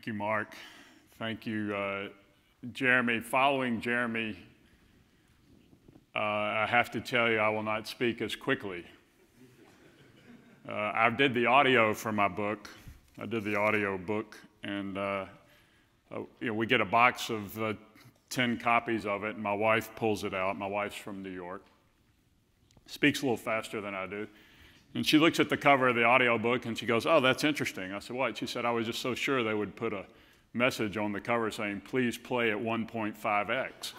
Thank you, Mark. Thank you, Jeremy. Following Jeremy, I have to tell you I will not speak as quickly. I did the audio for my book. I did the audio book, and we get a box of 10 copies of it, and my wife pulls it out. My wife's from New York. Speaks a little faster than I do. And she looks at the cover of the audio book and she goes, "Oh, that's interesting." I said, "What?" She said, "I was just so sure they would put a message on the cover saying, 'Please play at 1.5x.'"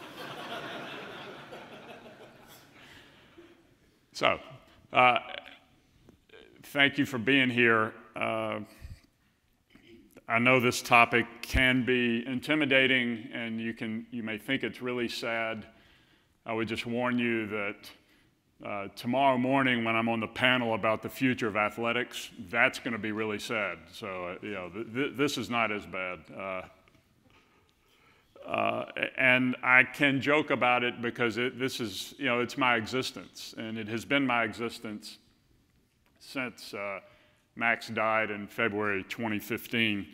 So, thank you for being here. I know this topic can be intimidating and you may think it's really sad. I would just warn you that tomorrow morning when I'm on the panel about the future of athletics, that's going to be really sad. So, this is not as bad. And I can joke about it because it's my existence, and it has been my existence since Max died in February 2015.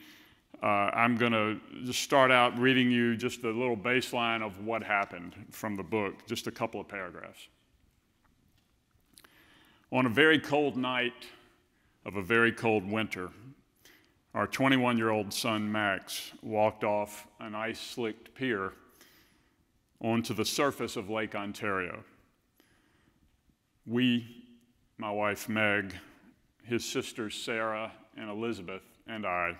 I'm going to just start out reading you just a little baseline of what happened from the book, just a couple of paragraphs. On a very cold night of a very cold winter, our 21-year-old son, Max, walked off an ice-slicked pier onto the surface of Lake Ontario. We, my wife Meg, his sisters Sarah and Elizabeth, and I,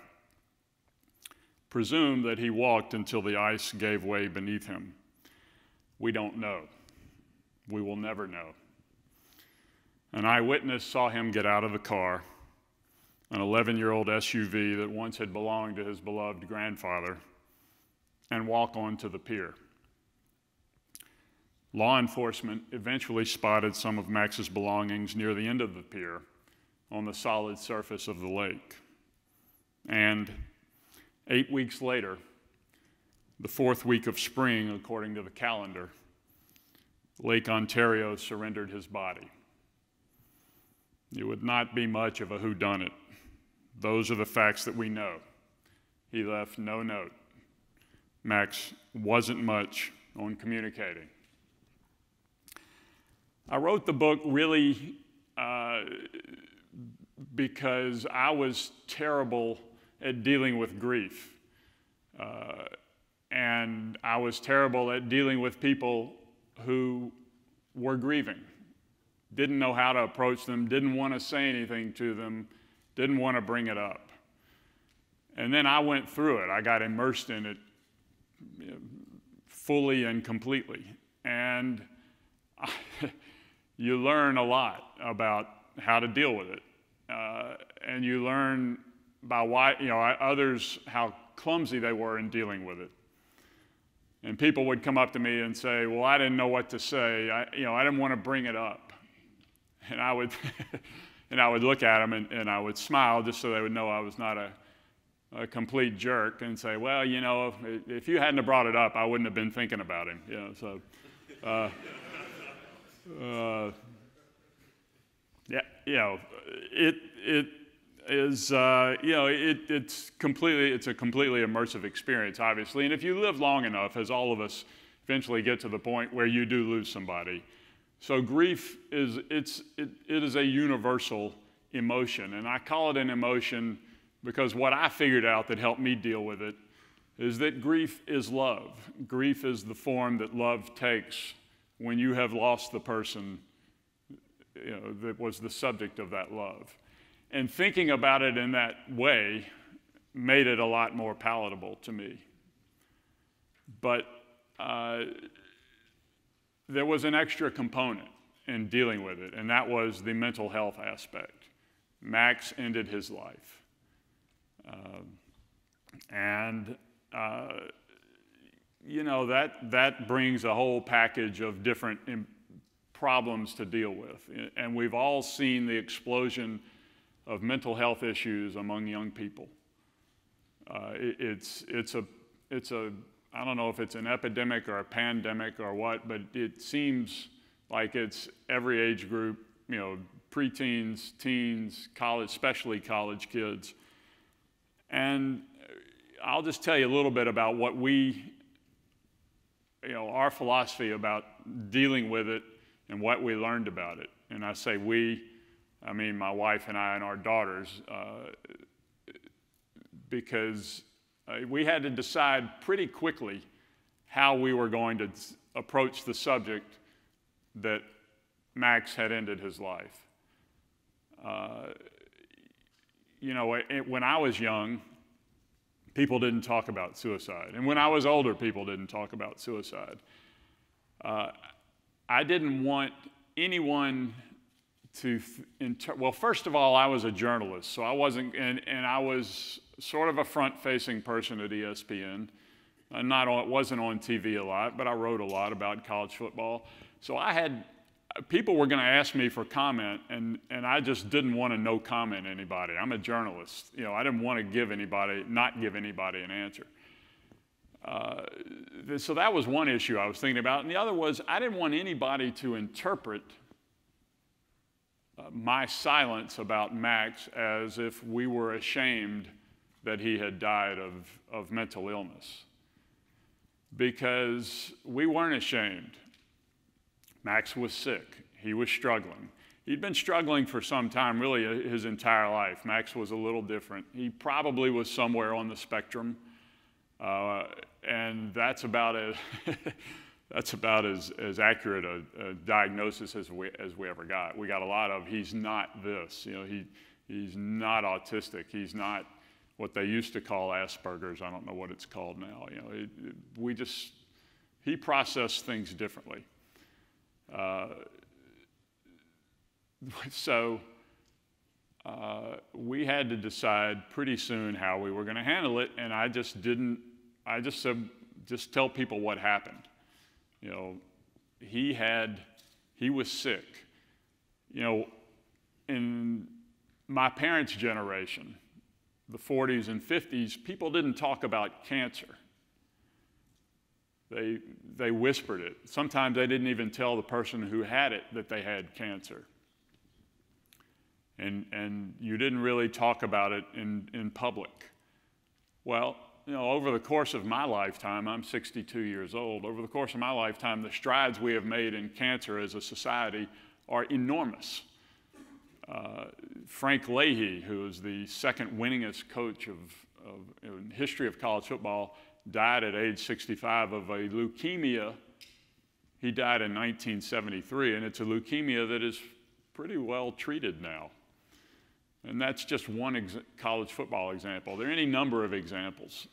presumed that he walked until the ice gave way beneath him. We don't know. We will never know. An eyewitness saw him get out of the car, an 11-year-old SUV that once had belonged to his beloved grandfather, and walk onto the pier. Law enforcement eventually spotted some of Max's belongings near the end of the pier on the solid surface of the lake. And 8 weeks later, the fourth week of spring, according to the calendar, Lake Ontario surrendered his body. It would not be much of a whodunit. Those are the facts that we know. He left no note. Max wasn't much on communicating. I wrote the book really because I was terrible at dealing with grief. And I was terrible at dealing with people who were grieving. Didn't know how to approach them, didn't want to say anything to them, didn't want to bring it up. And then I went through it. I got immersed in it fully and completely. And you learn a lot about how to deal with it. And you learn by others, how clumsy they were in dealing with it. And people would come up to me and say, "Well, I didn't know what to say. I didn't want to bring it up." And I would, look at them and I would smile just so they would know I was not a complete jerk, and say, "Well, if you hadn't have brought it up, I wouldn't have been thinking about him." It's a completely immersive experience, obviously. And if you live long enough, as all of us eventually get to the point where you do lose somebody. So grief it is a universal emotion, and I call it an emotion because what I figured out that helped me deal with it is that grief is love. Grief is the form that love takes when you have lost the person that was the subject of that love. And thinking about it in that way made it a lot more palatable to me. But there was an extra component in dealing with it, and that was the mental health aspect. Max ended his life. That brings a whole package of different problems to deal with. And we've all seen the explosion of mental health issues among young people. I don't know if it's an epidemic or a pandemic or what, but it seems like it's every age group, preteens, teens, college, especially college kids. And I'll just tell you a little bit about what our philosophy about dealing with it and what we learned about it. And I say we, I mean my wife and I and our daughters, because we had to decide pretty quickly how we were going to approach the subject that Max had ended his life. When I was young, people didn't talk about suicide. And when I was older, people didn't talk about suicide. I didn't want anyone to, well, first of all, I was a journalist, so I wasn't, and I was sort of a front-facing person at ESPN. Wasn't on TV a lot, but I wrote a lot about college football. So people were going to ask me for comment, and I just didn't want to no comment anybody. I'm a journalist. I didn't want to not give anybody an answer. So that was one issue I was thinking about. And the other was I didn't want anybody to interpret my silence about Max as if we were ashamed that he had died of mental illness. Because we weren't ashamed. Max was sick. He was struggling. He'd been struggling for some time, really his entire life. Max was a little different. He probably was somewhere on the spectrum, and that's about as accurate a diagnosis as we ever got. We got a lot of he's not this. He's not autistic. He's not what they used to call Asperger's. I don't know what it's called now. He processed things differently. So we had to decide pretty soon how we were going to handle it, and I just said, just tell people what happened. He was sick. In my parents' generation, the 40s and 50s, people didn't talk about cancer. They whispered it. Sometimes they didn't even tell the person who had it that they had cancer. And you didn't really talk about it in public. Well, over the course of my lifetime, I'm 62 years old, over the course of my lifetime, the strides we have made in cancer as a society are enormous. Frank Leahy, who is the second winningest coach in history of college football, died at age 65 of a leukemia. He died in 1973, and it's a leukemia that is pretty well treated now. And that's just one college football example. There are any number of examples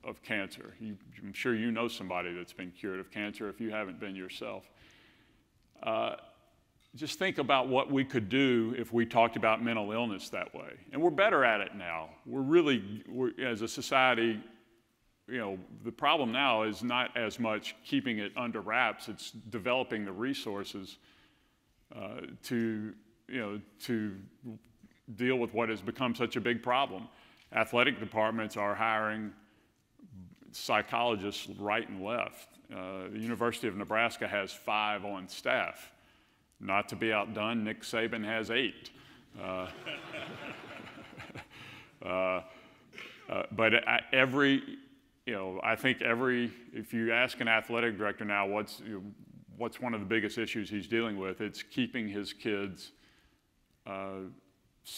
of cancer. I'm sure you know somebody that's been cured of cancer if you haven't been yourself. Just think about what we could do if we talked about mental illness that way. And we're better at it now. We're as a society, the problem now is not as much keeping it under wraps, it's developing the resources to deal with what has become such a big problem. Athletic departments are hiring psychologists right and left. The University of Nebraska has 5 on staff. Not to be outdone, Nick Saban has 8. But I think if you ask an athletic director now what's one of the biggest issues he's dealing with, it's keeping his kids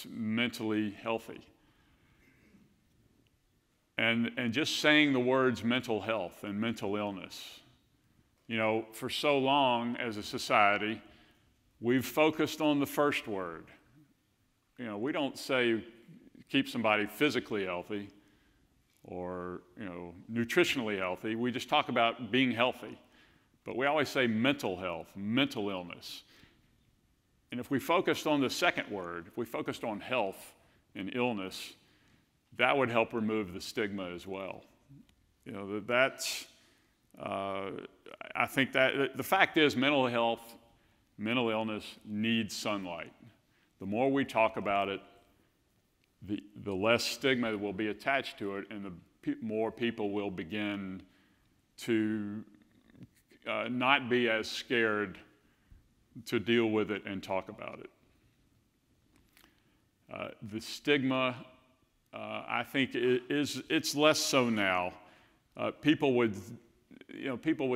mentally healthy. And just saying the words mental health and mental illness. For so long as a society, we've focused on the first word. We don't say keep somebody physically healthy or nutritionally healthy. We just talk about being healthy. But we always say mental health, mental illness. And if we focused on the second word, if we focused on health and illness, that would help remove the stigma as well. I think that the fact is mental health, mental illness needs sunlight. The more we talk about it, the less stigma that will be attached to it, and the more people will begin to not be as scared to deal with it and talk about it. The stigma I think it's less so now. People would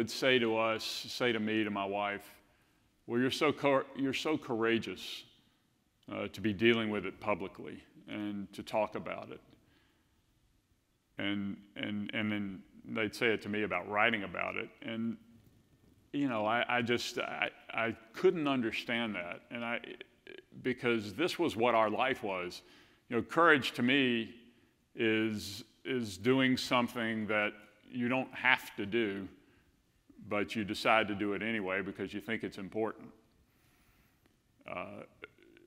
say to us, say to me, to my wife, well, you're so courageous to be dealing with it publicly and to talk about it. And then they'd say it to me about writing about it. And, I couldn't understand that. And because this was what our life was. Courage to me is doing something that you don't have to do, but you decide to do it anyway because you think it's important.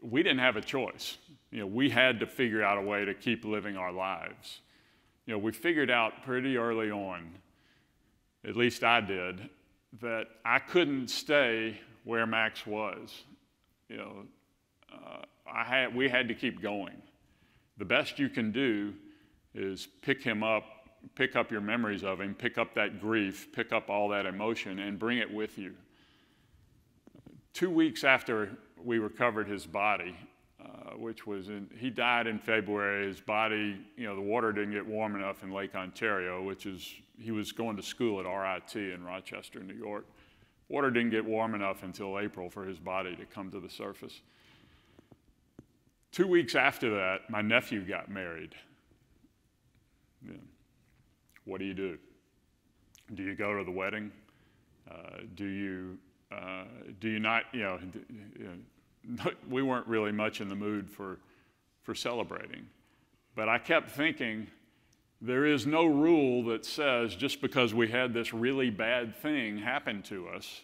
We didn't have a choice. We had to figure out a way to keep living our lives. We figured out pretty early on, at least I did, that I couldn't stay where Max was. We had to keep going. The best you can do is pick him up, pick up your memories of him, pick up that grief, pick up all that emotion, and bring it with you. 2 weeks after we recovered his body, he died in February. His body, the water didn't get warm enough in Lake Ontario, he was going to school at RIT in Rochester, New York. Water didn't get warm enough until April for his body to come to the surface. 2 weeks after that, my nephew got married. What do you do? Do you go to the wedding? Do you not, we weren't really much in the mood for celebrating. But I kept thinking, there is no rule that says just because we had this really bad thing happen to us,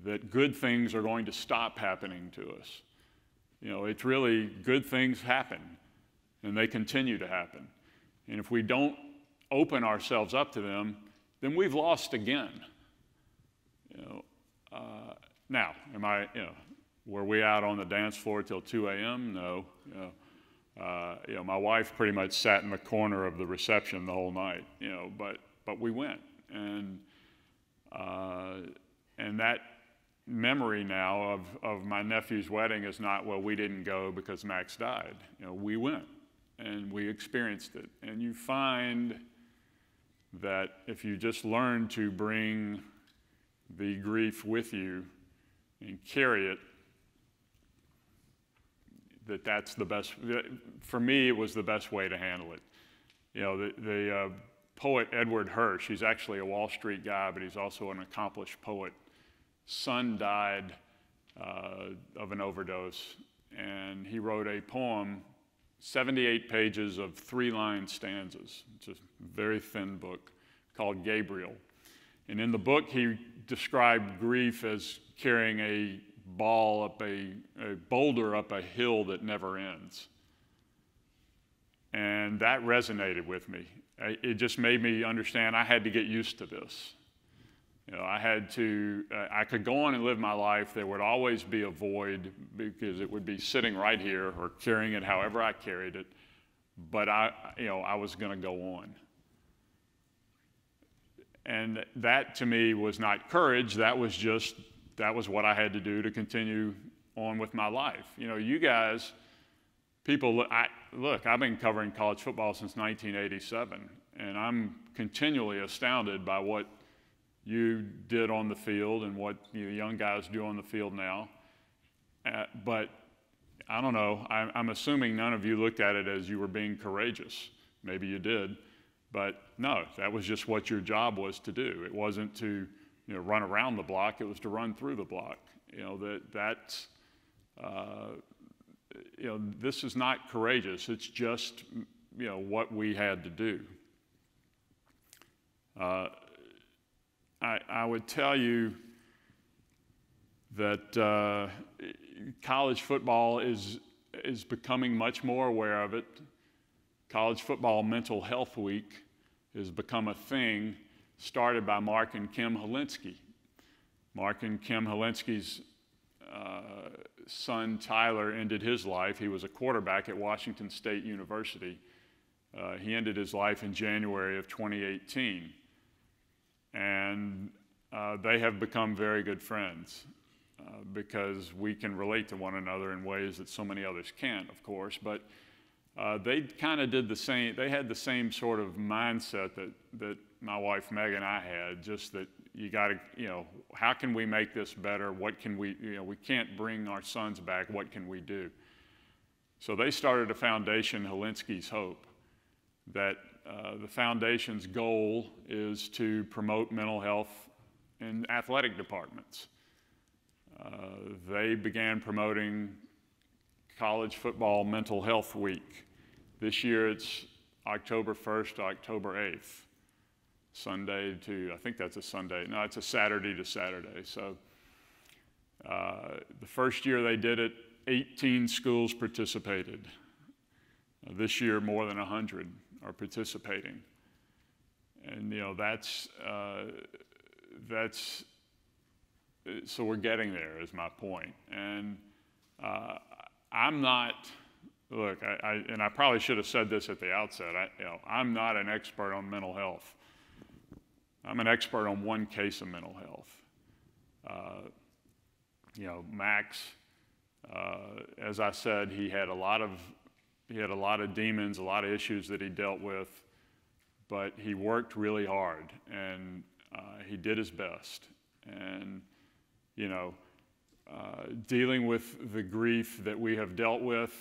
that good things are going to stop happening to us. It's really good things happen, and they continue to happen. And if we don't open ourselves up to them, then we've lost again. Now, were we out on the dance floor till 2 a.m.? No. My wife pretty much sat in the corner of the reception the whole night. But we went, and that memory now of my nephew's wedding is not, well, we didn't go because Max died. We went, and we experienced it. And you find that if you just learn to bring the grief with you and carry it, that's the best. For me, it was the best way to handle it. The poet Edward Hirsch, he's actually a Wall Street guy, but he's also an accomplished poet. Son died of an overdose, and he wrote a poem, 78 pages of 3-line stanzas. It's a very thin book called Gabriel. And in the book, he described grief as carrying a boulder up a hill that never ends. And that resonated with me. It just made me understand I had to get used to this. I could go on and live my life. There would always be a void because it would be sitting right here or carrying it however I carried it. But I was going to go on. And that to me was not courage. That was what I had to do to continue on with my life. You guys, I've been covering college football since 1987, and I'm continually astounded by what you did on the field and what the young guys do on the field now. But I don't know, I'm assuming none of you looked at it as you were being courageous. Maybe you did, but no, that was just what your job was to do. It wasn't to run around the block, it was to run through the block. This is not courageous, it's just what we had to do. I would tell you that college football is becoming much more aware of it. College Football Mental Health Week has become a thing started by Mark and Kim Helinski. Mark and Kim Helinski's son Tyler ended his life. He was a quarterback at Washington State University. He ended his life in January of 2018. And they have become very good friends because we can relate to one another in ways that so many others can't, of course. But they kind of did the same. They had the same sort of mindset that my wife Meg and I had, just that you got to, how can we make this better? What can we, we can't bring our sons back. What can we do? So they started a foundation, Helinski's Hope, that the foundation's goal is to promote mental health in athletic departments. They began promoting College Football Mental Health Week. This year it's October 1st to October 8th. Sunday to, I think that's a Sunday. No, it's a Saturday to Saturday. So the first year they did it, 18 schools participated. This year, more than 100 are participating. And so we're getting there is my point. And I'm not, look, I probably should have said this at the outset, I'm not an expert on mental health. I'm an expert on one case of mental health. Max, as I said, he had a lot of demons, a lot of issues that he dealt with, but he worked really hard and he did his best. And dealing with the grief that we have dealt with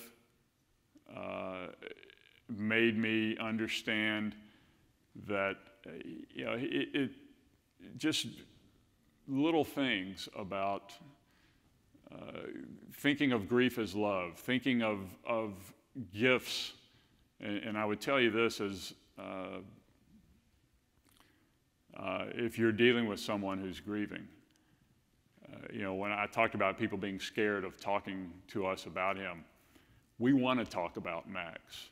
made me understand that just little things about thinking of grief as love, thinking of gifts, and I would tell you this as if you're dealing with someone who's grieving. When I talked about people being scared of talking to us about him, we want to talk about Max.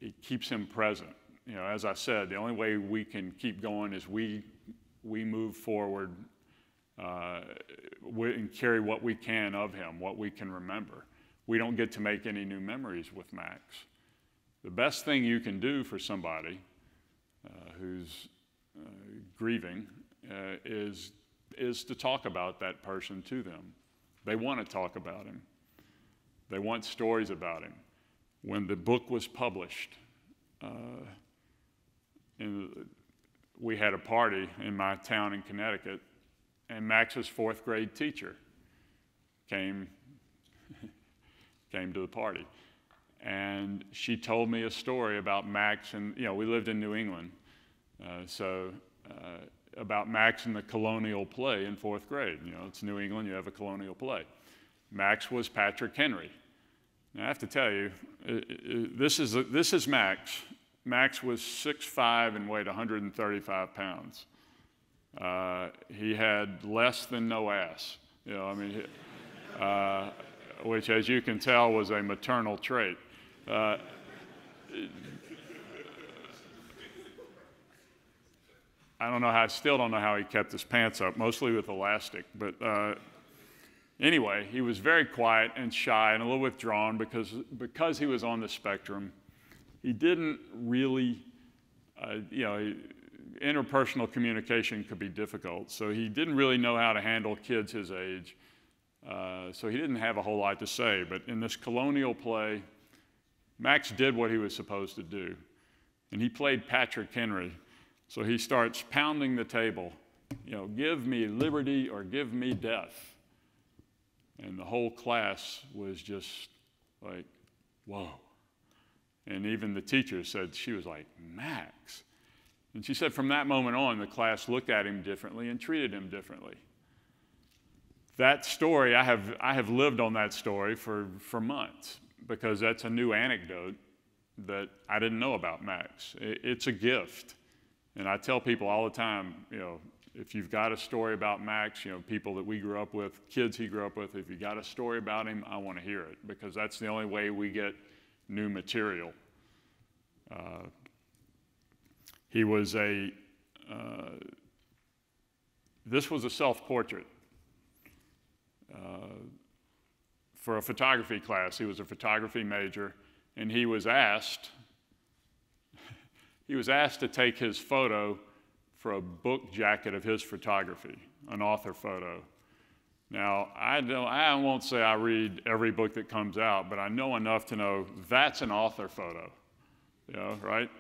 It keeps him present. As I said, the only way we can keep going is we move forward and carry what we can of him, what we can remember. We don't get to make any new memories with Max. The best thing you can do for somebody who's grieving is to talk about that person to them. They want to talk about him. They want stories about him. When the book was published, we had a party in my town in Connecticut, and Max's 4th grade teacher came to the party. And she told me a story about Max, and we lived in New England, about Max and the colonial play in 4th grade. It's New England, you have a colonial play. Max was Patrick Henry. Now, I have to tell you, this is Max. Max was 6'5" and weighed 135 pounds. He had less than no ass, which, as you can tell, was a maternal trait. I still don't know how he kept his pants up, mostly with elastic. But anyway, he was very quiet and shy and a little withdrawn because he was on the spectrum. He didn't really, interpersonal communication could be difficult. So he didn't really know how to handle kids his age. So he didn't have a whole lot to say. But in this colonial play, Max did what he was supposed to do. And he played Patrick Henry. So he starts pounding the table, give me liberty or give me death. And the whole class was just like, whoa. And even the teacher said, she was like, Max. And she said from that moment on, the class looked at him differently and treated him differently. That story, I have lived on that story for months, because that's a new anecdote that I didn't know about Max. It's a gift. And I tell people all the time, if you've got a story about Max, people that we grew up with, kids he grew up with, if you got a story about him, I want to hear it, because that's the only way we get new material. This was a self-portrait. For a photography class, he was a photography major, and he was asked to take his photo for a book jacket of his photography, an author photo. Now, I won't say I read every book that comes out, but I know enough to know that's an author photo, you know, right?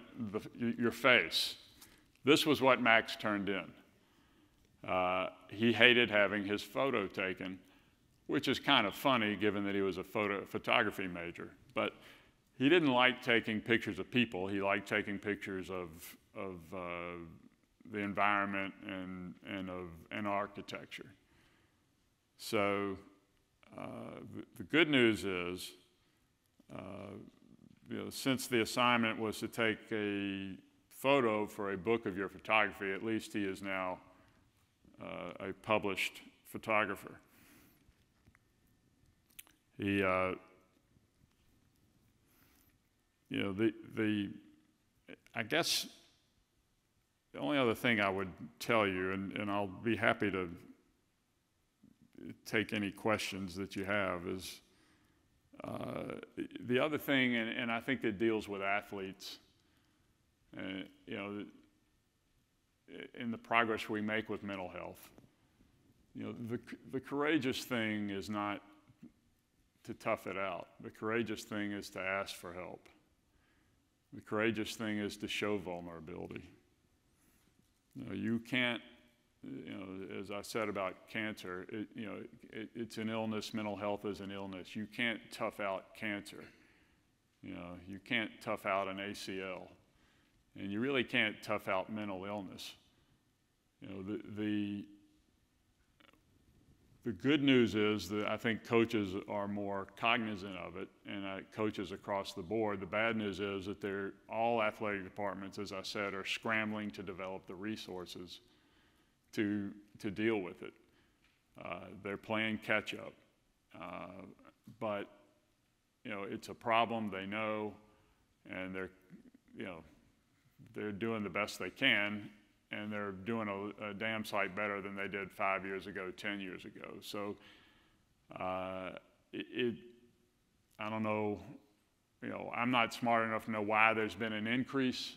Your face. This was what Max turned in. He hated having his photo taken, which is kind of funny given that he was a photography major. But he didn't like taking pictures of people. He liked taking pictures of the environment and architecture. So the good news is, you know, since the assignment was to take a photo for a book of your photography, at least he is now a published photographer. He, you know, I guess the only other thing I would tell you, and I'll be happy to take any questions that you have, is the other thing, and I think that deals with athletes, you know, in the progress we make with mental health. You know, the courageous thing is not to tough it out. The courageous thing is to ask for help. The courageous thing is to show vulnerability. You know, you can't, you know, as I said about cancer, it's an illness. Mental health is an illness. You can't tough out cancer. You know, you can't tough out an ACL, and you really can't tough out mental illness. You know, the good news is that I think coaches are more cognizant of it, and coaches across the board. The bad news is that all athletic departments, as I said, are scrambling to develop the resources to deal with it. They're playing catch up, but you know, it's a problem they know, and they're doing the best they can, and they're doing a damn sight better than they did 5 years ago, 10 years ago. So I don't know, you know, I'm not smart enough to know why there's been an increase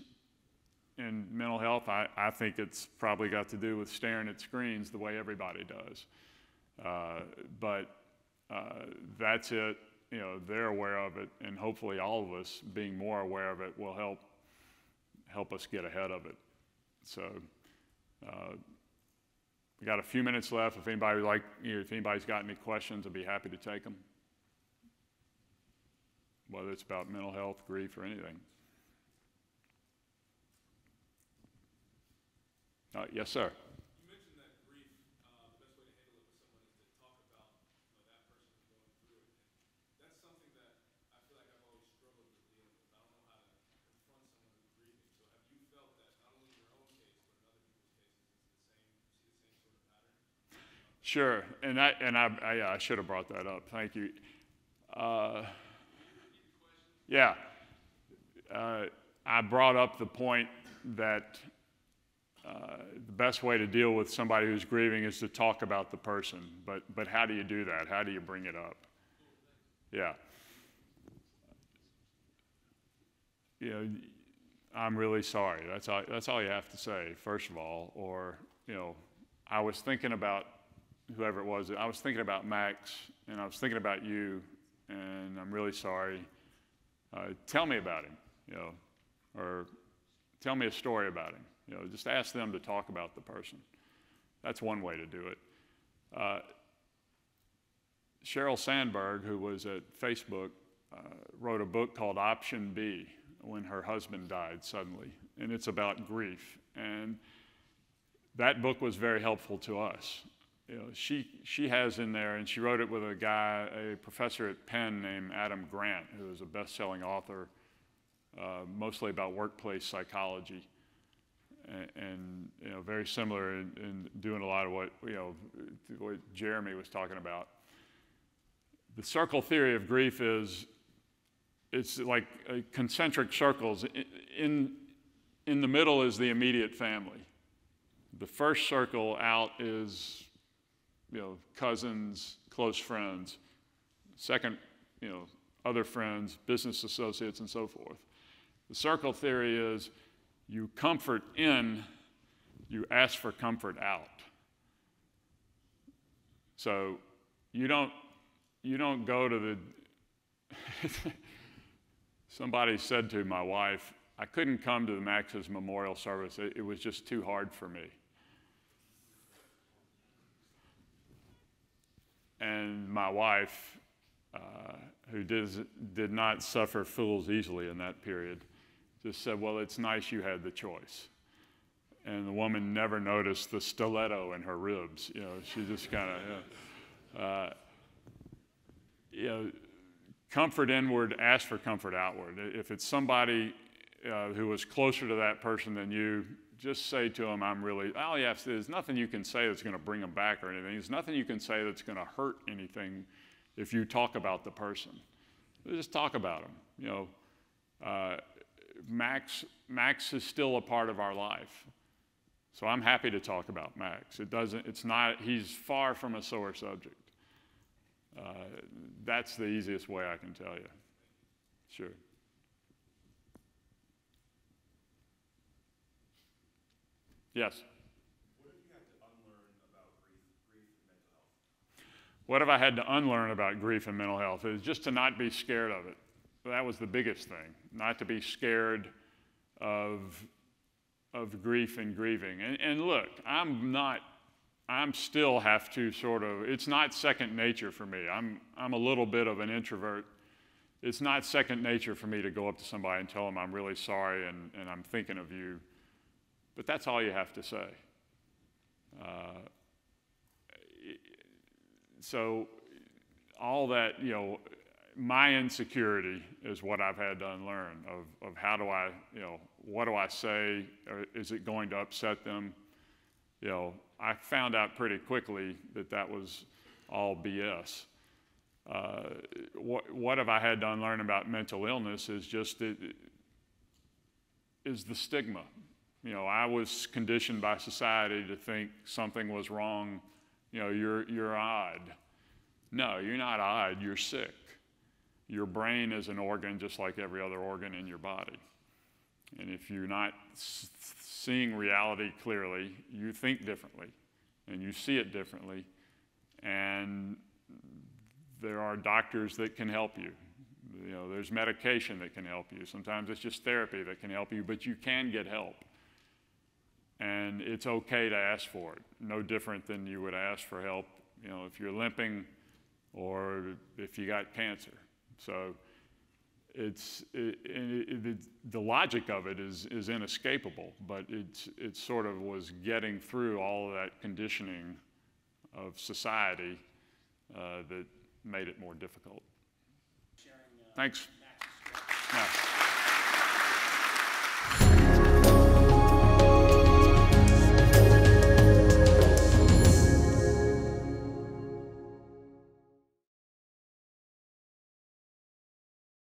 in mental health. I think it's probably got to do with staring at screens the way everybody does. But that's it. You know, they're aware of it, and hopefully all of us being more aware of it will help us get ahead of it. So we got a few minutes left. If anybody's got any questions, I'd be happy to take them, whether it's about mental health, grief, or anything. Yes, sir. You mentioned that grief, the best way to handle it with someone is to talk about that person going through it. And that's something that I feel like I've always struggled with dealing with. I don't know how to confront someone who's grieving. So have you felt that not only in your own case, but in other people's cases, see the same sort of pattern? Sure, and I should have brought that up. Thank you. Yeah, I brought up the point that the best way to deal with somebody who's grieving is to talk about the person. But how do you do that? How do you bring it up? Yeah. You know, I'm really sorry. That's all you have to say, first of all. Or, you know, I was thinking about whoever it was. I was thinking about Max, and I was thinking about you, and I'm really sorry. Tell me about him, you know, or tell me a story about him. You know, just ask them to talk about the person. That's one way to do it. Sheryl Sandberg, who was at Facebook, wrote a book called Option B, when her husband died suddenly, and it's about grief. And that book was very helpful to us. You know, she has in there, and she wrote it with a professor at Penn named Adam Grant, who is a best-selling author, mostly about workplace psychology. And you know, very similar in doing a lot of what Jeremy was talking about. The circle theory of grief it's like concentric circles. In the middle is the immediate family. The first circle out is, you know, cousins, close friends. Second, you know, other friends, business associates, and so forth. The circle theory is you comfort in, you ask for comfort out. So you don't go to the, somebody said to my wife, I couldn't come to the Max's memorial service. It was just too hard for me. And my wife, who did not suffer fools easily in that period, just said, well, it's nice you had the choice. And the woman never noticed the stiletto in her ribs. You know, she just kind of, comfort inward, ask for comfort outward. If it's somebody who was closer to that person than you, just say to them, I'm really, all you have to say, there's nothing you can say that's going to bring them back or anything. There's nothing you can say that's going to hurt anything if you talk about the person. Just talk about them. You know, Max is still a part of our life. So I'm happy to talk about Max. He's far from a sore subject. That's the easiest way I can tell you. Sure. Yes? What have you had to unlearn about grief and mental health? What have I had to unlearn about grief and mental health? Is just to not be scared of it. That was the biggest thing, not to be scared of grief and grieving. And look, I'm still have to sort of, it's not second nature for me. I'm a little bit of an introvert. It's not second nature for me to go up to somebody and tell them I'm really sorry and I'm thinking of you. But that's all you have to say. So all that, you know, my insecurity is what I've had to unlearn of how do I, you know, what do I say? Or is it going to upset them? You know, I found out pretty quickly that was all BS. What have I had to unlearn about mental illness is just is the stigma. You know, I was conditioned by society to think something was wrong. You know, you're odd. No, you're not odd, you're sick. Your brain is an organ just like every other organ in your body. And if you're not seeing reality clearly, you think differently and you see it differently. And there are doctors that can help you. You know, there's medication that can help you. Sometimes it's just therapy that can help you, but you can get help. And it's okay to ask for it. No different than you would ask for help, you know, if you're limping or if you got cancer. So the logic of it is inescapable, but it sort of was getting through all of that conditioning of society that made it more difficult. Thanks. Yeah.